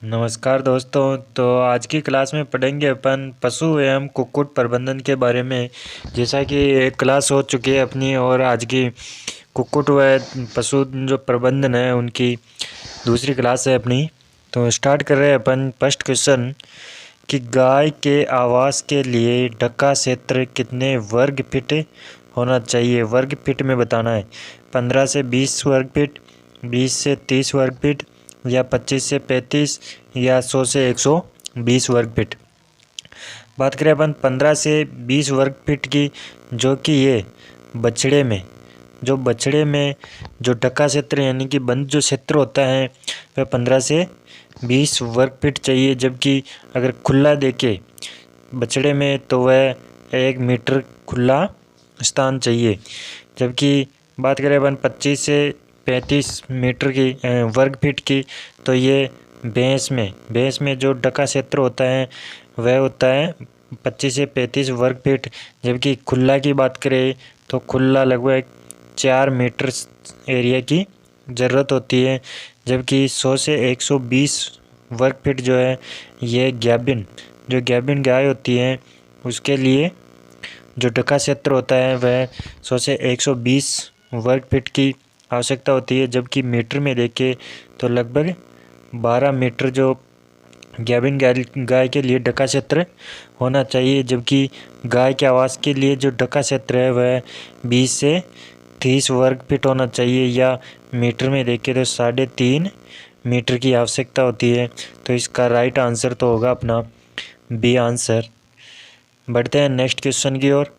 नमस्कार दोस्तों। तो आज की क्लास में पढ़ेंगे अपन पशु एवं कुक्कुट प्रबंधन के बारे में। जैसा कि एक क्लास हो चुकी है अपनी और आज की कुक्कुट व पशु जो प्रबंधन है उनकी दूसरी क्लास है अपनी। तो स्टार्ट कर रहे हैं अपन। फर्स्ट क्वेश्चन कि गाय के आवास के लिए ढका क्षेत्र कितने वर्ग फीट होना चाहिए। वर्ग फीट में बताना है। 15 से 20 वर्ग फीट, 20 से 30 वर्ग फीट, या 25 से 35, या 100 से 120 वर्ग फीट। बात करें अपन 15 से 20 वर्ग फीट की, जो कि ये बछड़े में जो ढका क्षेत्र यानी कि बंद जो क्षेत्र होता है वह 15 से 20 वर्ग फीट चाहिए। जबकि अगर खुला देखे बछड़े में तो वह 1 मीटर खुला स्थान चाहिए। जबकि बात करें अपन 25 से 35 मीटर की वर्ग फीट की, तो ये भैंस में जो ढका क्षेत्र होता है वह होता है 25 से 35 वर्ग फीट। जबकि खुला की बात करें तो खुला लगभग 4 मीटर एरिया की ज़रूरत होती है। जबकि 100 से 120 वर्ग फीट जो है ये गाभिन गाय होती है उसके लिए जो ढका क्षेत्र होता है वह 100 से 120 वर्ग फीट की आवश्यकता होती है। जबकि मीटर में देखें तो लगभग 12 मीटर जो गाभिन गाय के लिए ढका क्षेत्र होना चाहिए। जबकि गाय के आवास के लिए जो ढका क्षेत्र है वह 20 से 30 वर्ग फीट होना चाहिए, या मीटर में देखें तो 3.5 मीटर की आवश्यकता होती है। तो इसका राइट आंसर तो होगा अपना बी आंसर। बढ़ते हैं नेक्स्ट क्वेश्चन की ओर।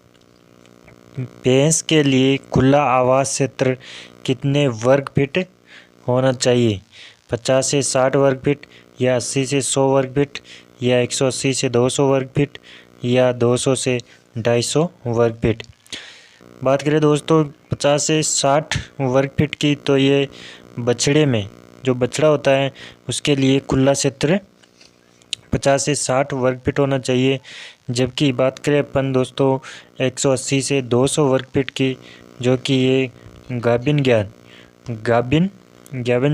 भैंस के लिए खुला आवास क्षेत्र कितने वर्ग फीट होना चाहिए। 50 से 60 वर्ग फीट, या 80 से 100 वर्ग फीट, या 180 से 200 वर्ग फीट, या 200 से 250 वर्ग फीट। बात करें दोस्तों 50 से 60 वर्ग फीट की, तो ये बछड़े में जो बछड़ा होता है उसके लिए खुला क्षेत्र 50 से 60 वर्ग फीट होना चाहिए। जबकि बात करें अपन दोस्तों 180 से 200 वर्ग फीट की, जो कि ये गाभिन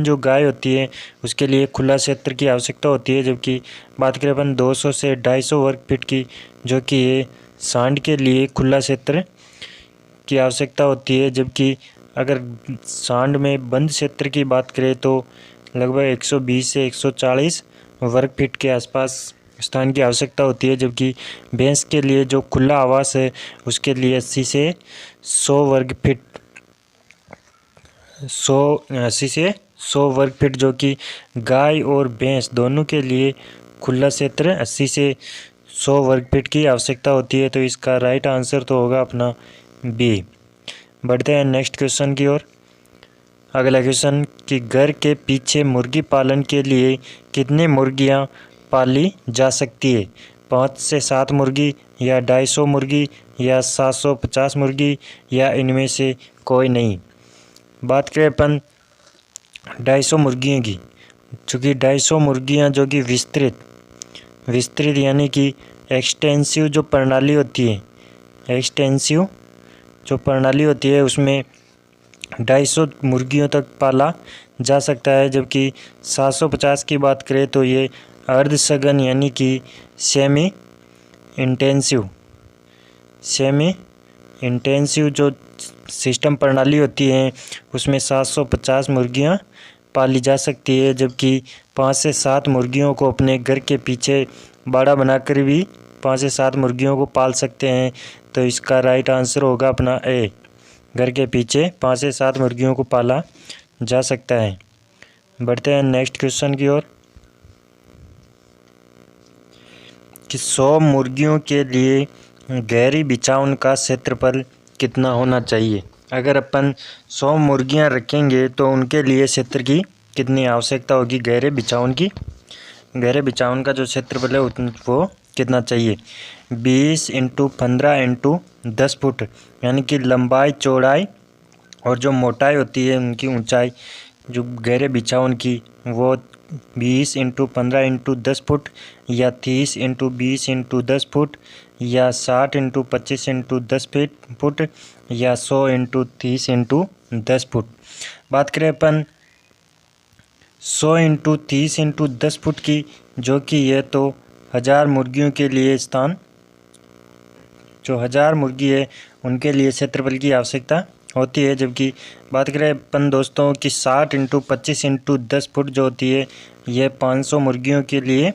जो गाय होती है उसके लिए खुला क्षेत्र की आवश्यकता होती है। जबकि बात करें अपन 200 से 250 वर्ग फीट की, जो कि ये सांड के लिए खुला क्षेत्र की आवश्यकता होती है। जबकि अगर सांड में बंद क्षेत्र की बात करें तो लगभग 120 से 140 वर्ग फीट के आसपास स्थान की आवश्यकता होती है। जबकि भैंस के लिए जो खुला आवास है उसके लिए 80 से 100 वर्ग फीट 80 से 100 वर्ग फीट, जो कि गाय और भैंस दोनों के लिए खुला क्षेत्र 80 से 100 वर्ग फीट की आवश्यकता होती है। तो इसका राइट आंसर तो होगा अपना बी। बढ़ते हैं नेक्स्ट क्वेश्चन की ओर। अगला क्वेश्चन कि घर के पीछे मुर्गी पालन के लिए कितनी मुर्गियां पाली जा सकती है। 5 से 7 मुर्गी, या 250 मुर्गी, या 750 मुर्गी, या इनमें से कोई नहीं। बात करें अपन 250 मुर्गियों की, चूँकि 250 मुर्गियाँ जो कि विस्तृत यानी कि एक्सटेंसिव जो प्रणाली होती है उसमें 250 मुर्गियों तक पाला जा सकता है। जबकि 750 की बात करें तो ये अर्ध सघन यानी कि सेमी इंटेंसिव जो सिस्टम प्रणाली होती है उसमें 750 मुर्गियां पाली जा सकती है। जबकि 5 से 7 मुर्गियों को अपने घर के पीछे बाड़ा बनाकर भी 5 से 7 मुर्गियों को पाल सकते हैं। तो इसका राइट आंसर होगा अपना ए। घर के पीछे 5 से 7 मुर्गियों को पाला जा सकता है। बढ़ते हैं नेक्स्ट क्वेश्चन की ओर कि 100 मुर्गियों के लिए गहरी बिछावन का क्षेत्रफल कितना होना चाहिए। अगर अपन 100 मुर्गियां रखेंगे तो उनके लिए क्षेत्र की कितनी आवश्यकता होगी गहरे बिछावन का जो क्षेत्रफल है वो कितना चाहिए। 20 × 15 × 10 फुट, यानी कि लंबाई चौड़ाई और जो मोटाई होती है उनकी ऊंचाई जो गहरे बिछावन की वो 20 × 15 × 10 फुट, या 30 × 20 × 10 फुट, या 60 × 25 × 10 फुट, या 100 × 30 × 10 फुट। बात करें अपन 100 इंटू 30 इंटू 10 फुट की, जो कि यह तो 1000 मुर्गियों के लिए स्थान, जो 1000 मुर्गी है उनके लिए क्षेत्रफल की आवश्यकता होती है। जबकि बात करें अपन दोस्तों कि 60 इंटू 25 इंटू 10 फुट जो होती है यह 500 मुर्गियों के लिए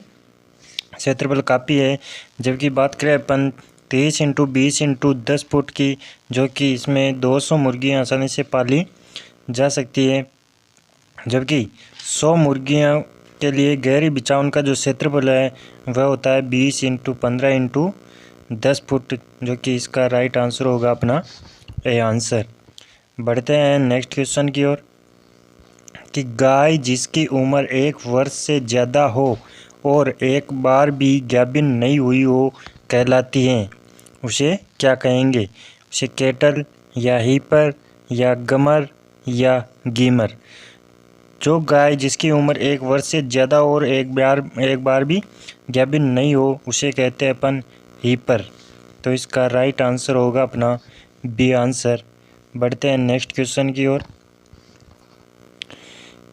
क्षेत्रफल काफ़ी है। जबकि बात करें अपन 30 इंटू 20 इंटू 10 फुट की, जो कि इसमें 200 मुर्गियाँ आसानी से पाली जा सकती है। जबकि 100 मुर्गियों के लिए गहरी बिछावन का जो क्षेत्रफल है वह होता है 20 इंटू 15 इंटू 10 फुट, जो कि इसका राइट आंसर होगा अपना ए आंसर। बढ़ते हैं नेक्स्ट क्वेश्चन की ओर कि गाय जिसकी उम्र 1 वर्ष से ज़्यादा हो और एक बार भी गाभिन नहीं हुई हो कहलाती हैं, उसे क्या कहेंगे? उसे कैटल या हीपर या गमर या गीमर। जो गाय जिसकी उम्र 1 वर्ष से ज़्यादा और एक बार भी गाभिन नहीं हो उसे कहते हैं अपन हीपर। तो इसका राइट आंसर होगा अपना बी आंसर। बढ़ते हैं नेक्स्ट क्वेश्चन की ओर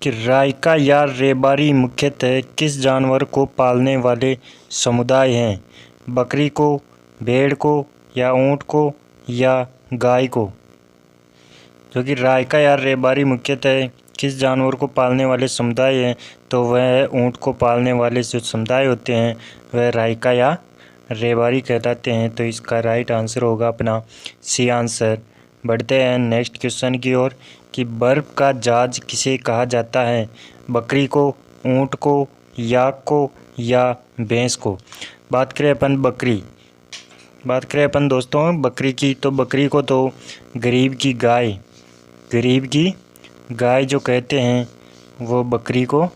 कि रायका या रेबारी मुख्यतः किस जानवर को पालने वाले समुदाय हैं? बकरी को, भेड़ को या ऊँट को या गाय को? जो कि रायका या रेबारी मुख्यतः किस जानवर को पालने वाले समुदाय हैं, तो वह ऊँट को पालने वाले जो समुदाय होते हैं वह रायका या रेबारी कहलाते हैं। तो इसका राइट आंसर होगा अपना सी आंसर। बढ़ते हैं नेक्स्ट क्वेश्चन की ओर कि बर्फ का जहाज किसे कहा जाता है? बकरी को, ऊँट को, याक को या भैंस को? बात करें अपन दोस्तों बकरी की, तो बकरी को तो गरीब की गाय जो कहते हैं वो बकरी को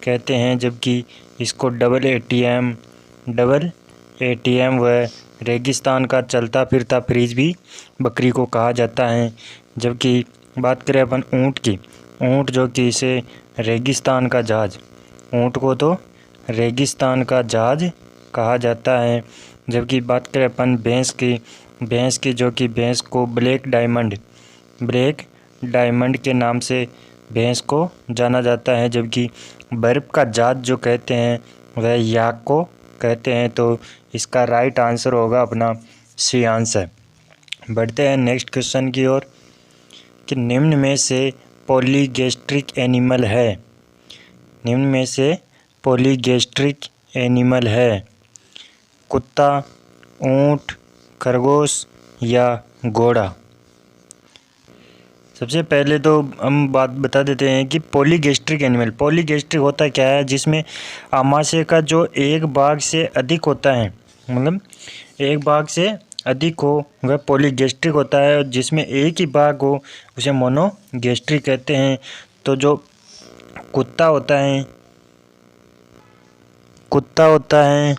कहते हैं। जबकि इसको डबल एटीएम व रेगिस्तान का चलता फिरता फ्रिज भी बकरी को कहा जाता है। जबकि बात करें अपन ऊँट की, ऊँट जो कि इसे रेगिस्तान का जहाज, ऊँट को तो रेगिस्तान का जहाज कहा जाता है। जबकि बात करें अपन भैंस की जो कि भैंस को ब्लैक डायमंड के नाम से भैंस को जाना जाता है। जबकि बर्फ़ का जहाज जो कहते हैं वह याक को कहते हैं। तो इसका राइट आंसर होगा अपना सी आंसर। बढ़ते हैं नेक्स्ट क्वेश्चन की ओर कि निम्न में से पॉलीगैस्ट्रिक एनिमल है कुत्ता, ऊँट, खरगोश या घोड़ा? सबसे पहले तो हम बात बता देते हैं कि पॉलीगैस्ट्रिक होता क्या है, जिसमें आमाशय का जो एक भाग से अधिक होता है, मतलब एक भाग से अधिक हो वह पॉलीगैस्ट्रिक होता है, और जिसमें एक ही भाग हो उसे मोनोगैस्ट्रिक कहते हैं। तो जो कुत्ता होता है,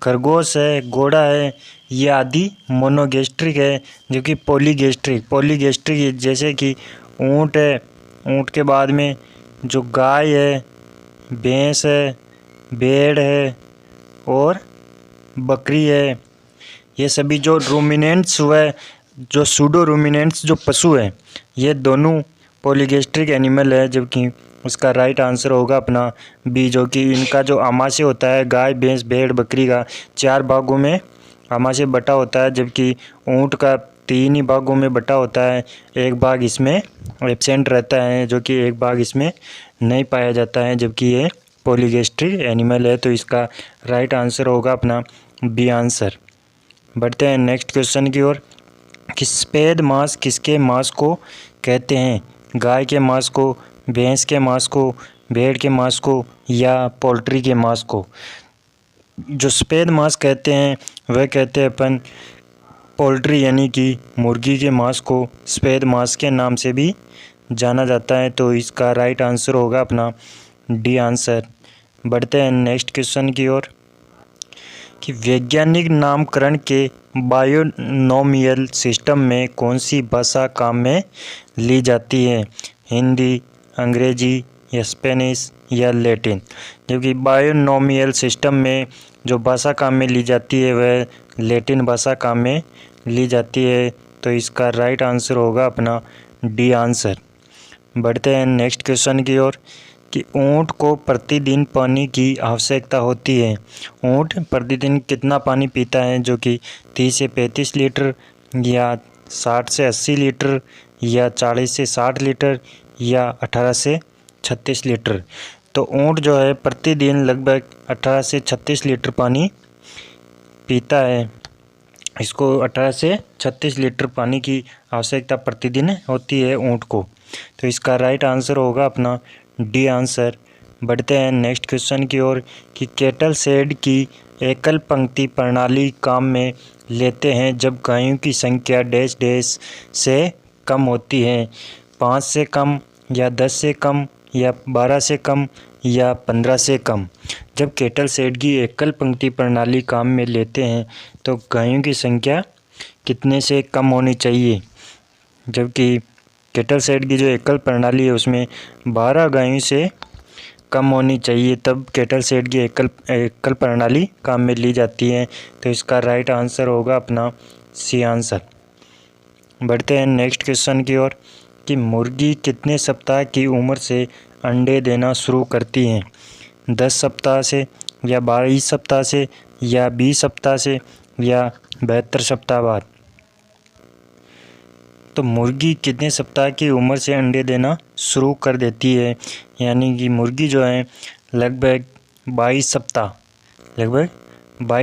खरगोश है, घोड़ा है, ये आदि मोनोगैस्ट्रिक है। जो कि पॉलीगैस्ट्रिक जैसे कि ऊँट है, ऊँट के बाद में जो गाय है, भैंस है, भेड़ है और बकरी है, ये सभी जो रूमिनेंट्स हुए, जो सूडो रूमिनेंट्स जो पशु हैं, ये दोनों पॉलीगैस्ट्रिक एनिमल है। जबकि उसका राइट आंसर होगा अपना बी, जो कि इनका जो आमाशय होता है गाय, भैंस, भेड़, बकरी का 4 भागों में आमाशय बटा होता है। जबकि ऊँट का 3 ही भागों में बटा होता है, एक भाग इसमें एब्सेंट रहता है, जो कि एक भाग इसमें नहीं पाया जाता है। जबकि ये पॉलीगैस्ट्रिक एनिमल है। तो इसका राइट आंसर होगा अपना बी आंसर। बढ़ते हैं नेक्स्ट क्वेश्चन की ओर कि सफ़ेद मांस किसके मांस को कहते हैं? गाय के मांस को, भैंस के मांस को, भेड़ के मांस को या पोल्ट्री के मांस को? जो सफ़ेद मांस कहते हैं वह कहते हैं अपन पोल्ट्री यानी कि मुर्गी के मांस को सफ़ेद मांस के नाम से भी जाना जाता है। तो इसका राइट आंसर होगा अपना डी आंसर। बढ़ते हैं नेक्स्ट क्वेश्चन की ओर कि वैज्ञानिक नामकरण के बायोनोमियल सिस्टम में कौन सी भाषा काम में ली जाती है? हिंदी, अंग्रेजी या स्पेनिश या लैटिन? जबकि बायोनोमियल सिस्टम में जो भाषा काम में ली जाती है वह लैटिन भाषा काम में ली जाती है। तो इसका राइट आंसर होगा अपना डी आंसर। बढ़ते हैं नेक्स्ट क्वेश्चन की ओर कि ऊँट को प्रतिदिन पानी की आवश्यकता होती है। ऊँट प्रतिदिन कितना पानी पीता है, जो कि 30 से 35 लीटर या 60 से 80 लीटर या 40 से 60 लीटर या 18 से 36 लीटर। तो ऊँट जो है प्रतिदिन लगभग 18 से 36 लीटर पानी पीता है। इसको 18 से 36 लीटर पानी की आवश्यकता प्रतिदिन होती है ऊँट को। तो इसका राइट आंसर होगा अपना डी आंसर। बढ़ते हैं नेक्स्ट क्वेश्चन की ओर कि कैटल शेड की एकल पंक्ति प्रणाली काम में लेते हैं जब गायों की संख्या डैश डैश से कम होती है। 5 से कम या 10 से कम या 12 से कम या 15 से कम। जब कैटल शेड की एकल पंक्ति प्रणाली काम में लेते हैं तो गायों की संख्या कितने से कम होनी चाहिए। जबकि कैटल शेड की जो एकल प्रणाली है उसमें 12 गायों से कम होनी चाहिए, तब कैटल शेड की एकल प्रणाली काम में ली जाती है। तो इसका राइट आंसर होगा अपना सी आंसर। बढ़ते हैं नेक्स्ट क्वेश्चन की ओर कि मुर्गी कितने सप्ताह की उम्र से अंडे देना शुरू करती हैं। 10 सप्ताह से या 22 सप्ताह से या 20 सप्ताह से या 72 सप्ताह बाद। तो मुर्गी कितने सप्ताह की उम्र से अंडे देना शुरू कर देती है, यानी कि मुर्गी जो है लगभग 22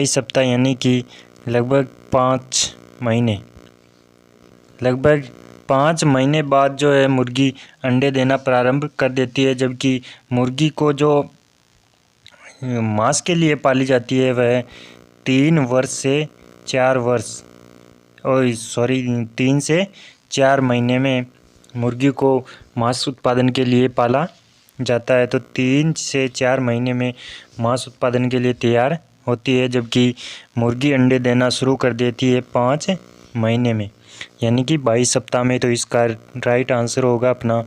सप्ताह यानी कि लगभग 5 महीने बाद जो है मुर्गी अंडे देना प्रारंभ कर देती है। जबकि मुर्गी को जो मांस के लिए पाली जाती है वह 3 से 4 महीने में मुर्गी को मांस उत्पादन के लिए पाला जाता है। तो 3 से 4 महीने में मांस उत्पादन के लिए तैयार होती है, जबकि मुर्गी अंडे देना शुरू कर देती है 5 महीने में, यानी कि 22 सप्ताह में। तो इसका राइट आंसर होगा अपना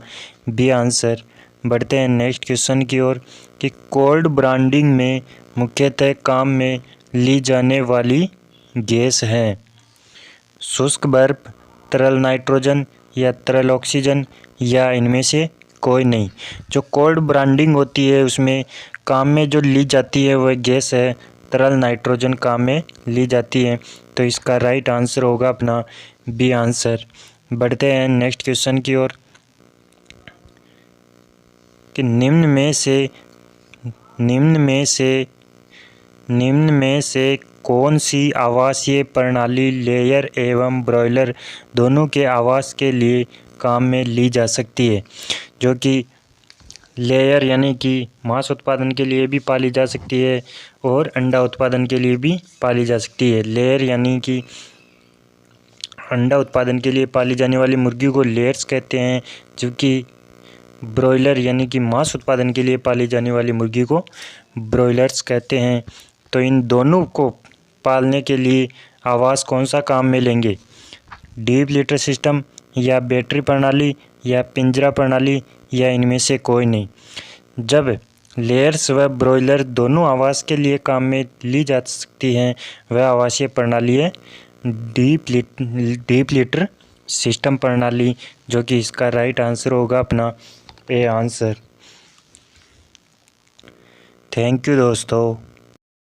बी आंसर। बढ़ते हैं नेक्स्ट क्वेश्चन की ओर कि कोल्ड ब्रांडिंग में मुख्यतः काम में ली जाने वाली गैस है शुष्क बर्फ, तरल नाइट्रोजन या तरल ऑक्सीजन या इनमें से कोई नहीं। जो कोल्ड ब्रांडिंग होती है उसमें काम में जो ली जाती है वह गैस है तरल नाइट्रोजन काम में ली जाती है। तो इसका राइट आंसर होगा अपना बी आंसर। बढ़ते हैं नेक्स्ट क्वेश्चन की ओर कि निम्न में से कौन सी आवासीय प्रणाली लेयर एवं ब्रॉयलर दोनों के आवास के लिए काम में ली जा सकती है। जो कि लेयर यानी कि मांस उत्पादन के लिए भी पाली जा सकती है और अंडा उत्पादन के लिए भी पाली जा सकती है। लेयर यानी कि अंडा उत्पादन के लिए पाली जाने वाली मुर्गी को लेयर्स कहते हैं, जबकि ब्रॉयलर यानी कि मांस उत्पादन के लिए पाली जाने वाली मुर्गी को ब्रॉयलर्स कहते हैं। तो इन दोनों को पालने के लिए आवास कौन सा काम में लेंगे, डीप लिटर सिस्टम या बैटरी प्रणाली या पिंजरा प्रणाली या इनमें से कोई नहीं। जब लेयर्स व ब्रॉयलर दोनों आवास के लिए काम में ली जा सकती हैं वह आवासीय प्रणाली है डीप लिटर सिस्टम प्रणाली, जो कि इसका राइट आंसर होगा अपना ए आंसर। थैंक यू दोस्तों।